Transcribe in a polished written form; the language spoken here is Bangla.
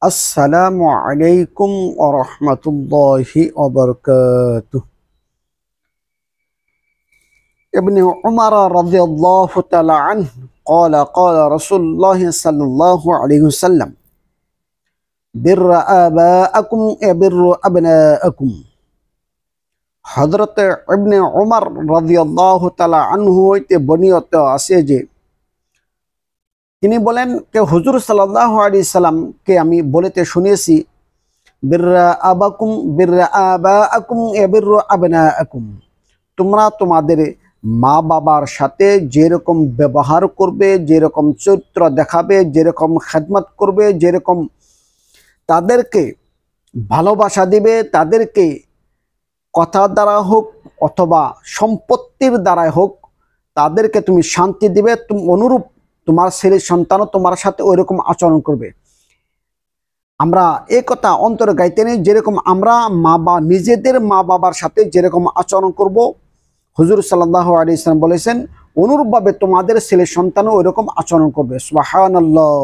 আসসালামু আলাইকুম ওয়া রাহমাতুল্লাহি ওয়া বারাকাতুহু। ইবনে উমর রাদিয়াল্লাহু তাআলা আনহু قال قال رسول الله صلى الله عليه وسلم بر آباءكم يبر أبناءكم। হযরত ইবনে উমর রাদিয়াল্লাহু তাআলা আনহু হইতে বর্ণিত আছে যে তিনি বলেন যে হুজুর সাল্লাল্লাহু আলাইহি সাল্লামকে আমি বলতে শুনেছি, বিররা আবাকুম বিররা আবাআকুম ইয়াবিররু আবনাআকুম, তোমরা তোমাদের মা বাবার সাথে যেরকম ব্যবহার করবে, যেরকম চরিত্র দেখাবে, যেরকম খেদমত করবে, যেরকম তাদেরকে ভালোবাসা দিবে, তাদেরকে কথার দ্বারা হোক অথবা সম্পত্তির দ্বারাই হোক তাদেরকে তুমি শান্তি দিবে, তুমি অনুরূপ তোমার ছেলে সন্তানও তোমার সাথে ওই রকম আচরণ করবে। আমরা এই কথা অন্তরে গাইতে নেই, যেরকম আমরা নিজেদের মা বাবার সাথে যেরকম আচরণ করব, হুজুর সাল্লাল্লাহু আলাইহি সাল্লাম বলেছেন অনুরূপভাবে তোমাদের ছেলে সন্তানও ওই রকম আচরণ করবে। সুবহানাল্লাহ।